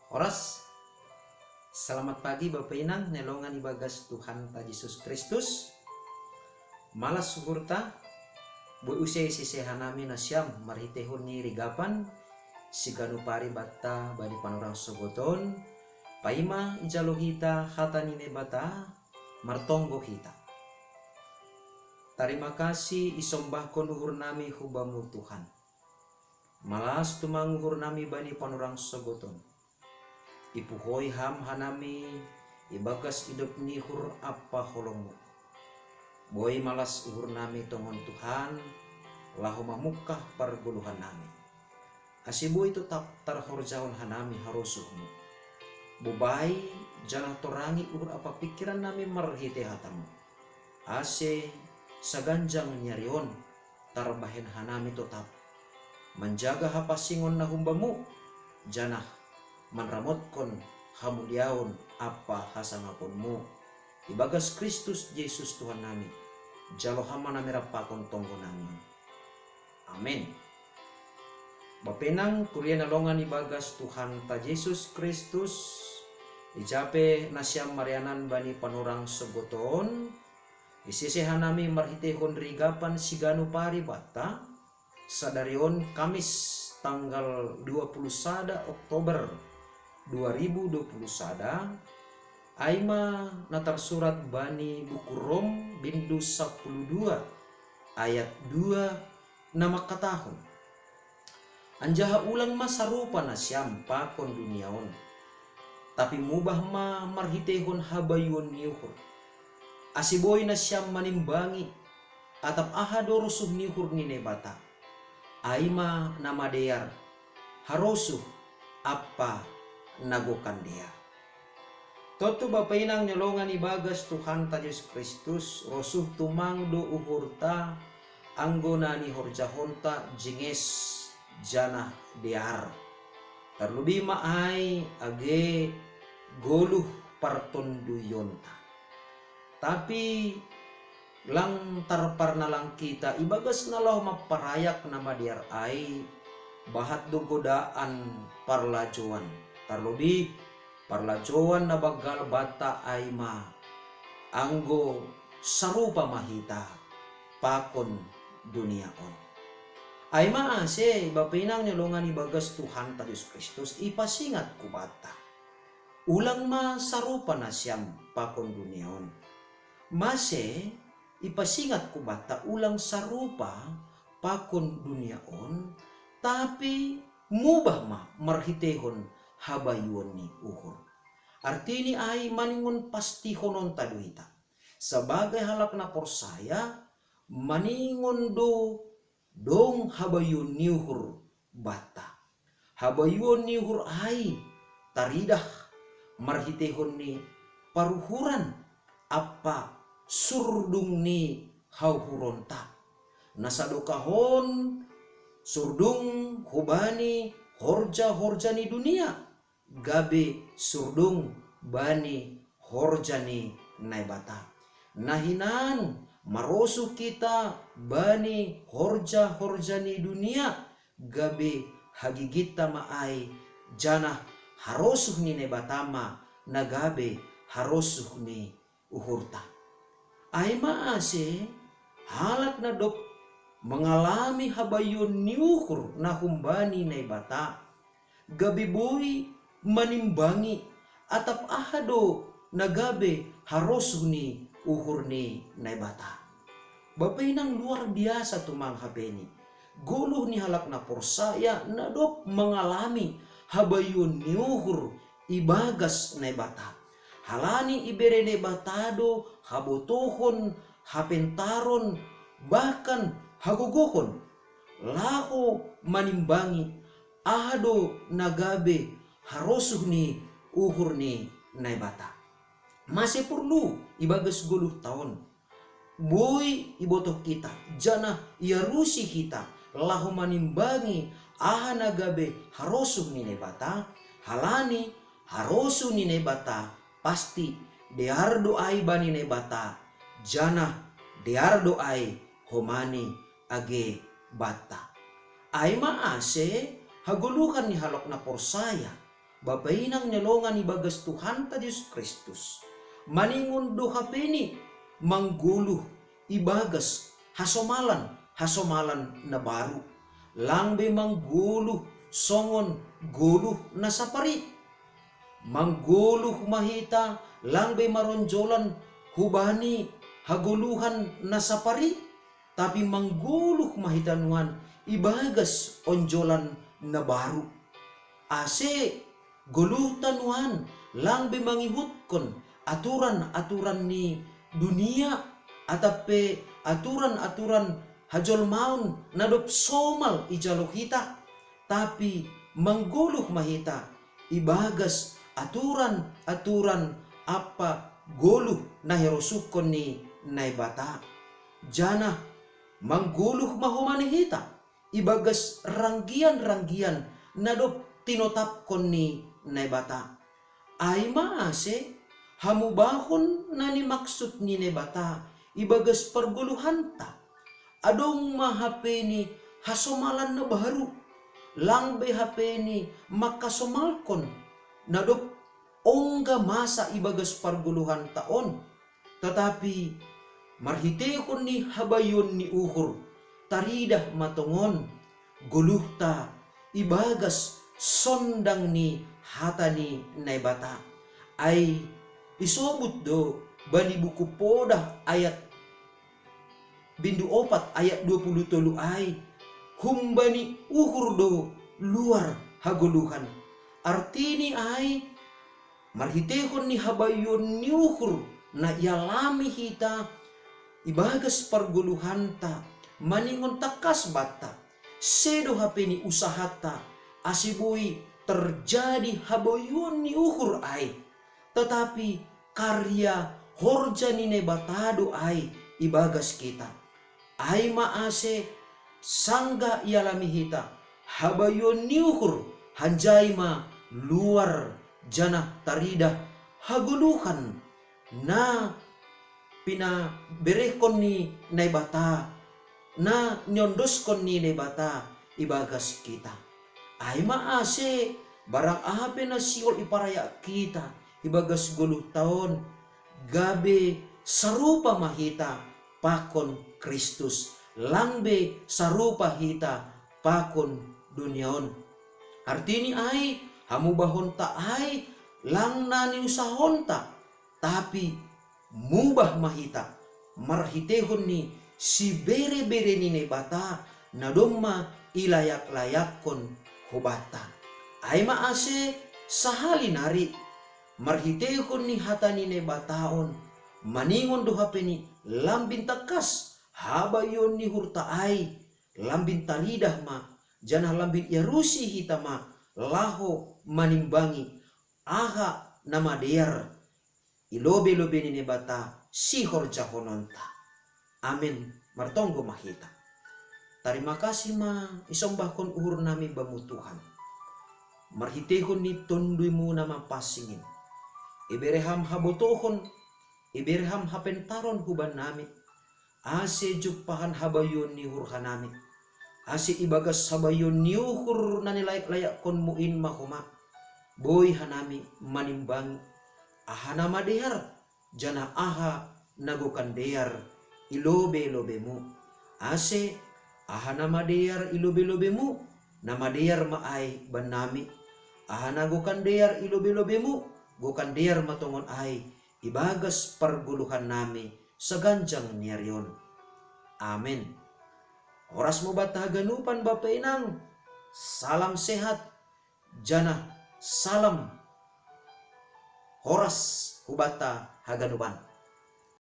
Oras, selamat pagi Bapak Inang, nelongan ibagas Tuhan ta Yesus Kristus. Malas suhurta, bu usai sisehanami nasyam marhitehun ni rigapan, siganu pari batta bani panurang sogoton, paima ijalo hita hata nine bata, martonggo hita. Terima kasih isombah konuhur nami hubamu Tuhan. Malas tumanguhur nami bani panurang sogoton. Ipuhoi ham hanami ibagas hidup nihur apa holongmu. Boy malas uhur nami tongon Tuhan lahu mamukah parguluhan nami. Asibu itu tak tarhorjaon hanami harusuhmu. Bubai jangan torangi uhur apa pikiran nami marhite hatamu. Ase saganjang nyarion tarbahen hanami tetap menjaga hapasingon nahumbamu janah manramotkon hamuliaon apa hasangaponmu ibagas Kristus Yesus Tuhan nami jalo hama nami rapakon tonggo nami. Amin. Bapenang kuria nalongan ibagas Tuhan ta Yesus Kristus ijape nasyam marianan bani panurang sogoton isisehan nami marhitehon rigapan siganu pari bata sadarion Kamis tanggal 21 Oktober 2020 aima natar surat bani buku Rom bindu 12 ayat 2 nama katahun anjaha ulang masa rupa nasyam pakon duniaon tapi mubah ma marhitehon habayun niuhur asiboy nasyam manimbangi atap ahado rusuh niuhur ni nebata aima nama deyar harosuh apa nagokan dia. Toto Bapak Inang nyolongan ibagas Tuhan ta Yesus Kristus rosuh tumang do uhurta anggona ni horjahonta jinges jana diar. Terlebih maai age goluh partonduyonta. Tapi lang tarparnalang kita ibagas nalau maparayak nama diar ai bahat do godaan parlajuan. Terlebih parlajuan na bagal bata aima anggo sarupa mahita pakon duniaon. Aima ase bapinang nyolongan ibagas Tuhan ta Yesus Kristus ipasingat ku bata. Ulang ma sarupa na siyam pakon duniaon. Mase ipasingat ku bata ulang sarupa pakon duniaon tapi mubah ma marhitehon habayuan ni uhur. Artini ay maningon pasti honon taduita. Sebagai halak na porsaya maningon do dong habayun ni uhur bata. Habayuan ni uhur ay taridah marhitehon ni paruhuran apa surdung ni hauhuronta. Nasadokahon surdung hubani horja ni dunia gabe surdung bani horjani naibata nahinan marosu kita bani horjani dunia gabe hagigita maai janah harosuh ni nebatama nagabe harosuh ni uhurta aima ase halak na dok mengalami habayun niuhur na humbani naibata gabi boy manimbangi atap ahado nagabe harosu ni uhur ni naibata. Bapak inang luar biasa tumang habeni guluh ni halak na porsaya na dok mengalami habayun niuhur ibagas naibata halani ibere nebatado habotohon hapentaron bahkan hagogohon laho manimbangi ahado nagabe harosuh ni uhur ni naibata. Masih perlu ibagas 10 tahun boy ibotok kita jana iarusi kita laho manimbangi aha nagabe harosuh ni naibata halani harosuh ni naibata pasti dear doai bani naibata jana dear doai homani age bata. Aima ase haguluhan ni halok na porsaya Bapa inang nyalongan ibagas Tuhan ta Yesus Kristus. Maningon do hapeni mangguluh ibagas hasomalan na baru. Langbe mangguluh songon guluh na sapari. Mangguluh mahita langbe maronjolan hubani haguluhan na sapari. Tapi mangguluh mahita nuan ibagas onjolan na baru. Ase gulutan nuan langbe mangihutkon aturan-aturan ni dunia atape aturan-aturan hajol maun nadop somal ijalo kita, tapi mangguluh mahita ibagas aturan-aturan apa goluh na herosukon ni naibata. Jana mangguluh mahumanihita ibagas ranggian-ranggian nadop tinotapkon ni naibata. Ay maase hamubahon na ni maksud ni nebata ibagas perguluhanta. Adong mahapeni hasomalan na baru. Langbe hapeni makasomalkon nadop ongga masa ibagas perguluhan taon. Tetapi marhitekon ni habayon ni uhur taridah matongon guluhta ibagas sondang ni hata ni naibata. Ay isobut do bani buku Podah ayat bindu 4 ayat 23 ay humbani uhur do luar haguluhan. Artini ay marhitehon ni habayon ni uhur na ialami hita ibagas perguluhanta maningon takas bata sedo hapeni usahata asibui terjadi habayon ni uhur ay. Tetapi karya horja ni nebatado ay ibagas kita. Ay maase sangga ialami hita habayon ni uhur hanjay ma luar jana tarida haguluhan na pinaberehkon ni naibata na nyondoskon ni naibata ibagas kita. Ay maase barang ahape na siol iparaya kita ibagas guluh taon gabe sarupa mahita pakon Kristus, langbe sarupa hita pakon duniaon. Artini ay hamubahon ta ay lang nani usahonta, tapi mubah mahita marhitehon ni si bere-bere ni nebata na domma ilayak-layakon hubata. Ay maase sahali nari marhitehon ni hata ni nebataon maningon dohapeni lambin takas habayon ni hurta ay lambin talidah ma janah lambin yarusi hita ma laho manimbangi aha nama dear ilobe-lobe ni nebata sihor jahononta. Amin martonggo mahita. Terima kasih ma isombahkon uhur nami bamu Tuhan. Marhitehon ni tonduimu nama pasingin. Ibereham habotohon, ibereham hapentaron huban nami. Ase jupahan habayon ni hurhanami. Ase ibagas habayon ni uhur na nilayak-layak kon muin mahuma. Boy hanami manimbangi. Aha nama dehar, jana aha nagukan dehar ilobe-lobemu. Ase aha nama dehar ilobe-lobemu, nama dehar maay banami. Aha nagukan dehar ilobe-lobemu, gukan dehar matongon ay ibagas perguluhan nami saganjang niyaryon. Amin. Oras mo bata ganupan Bapa Inang. Salam sehat. Jana salam. Horas hubata haganupan.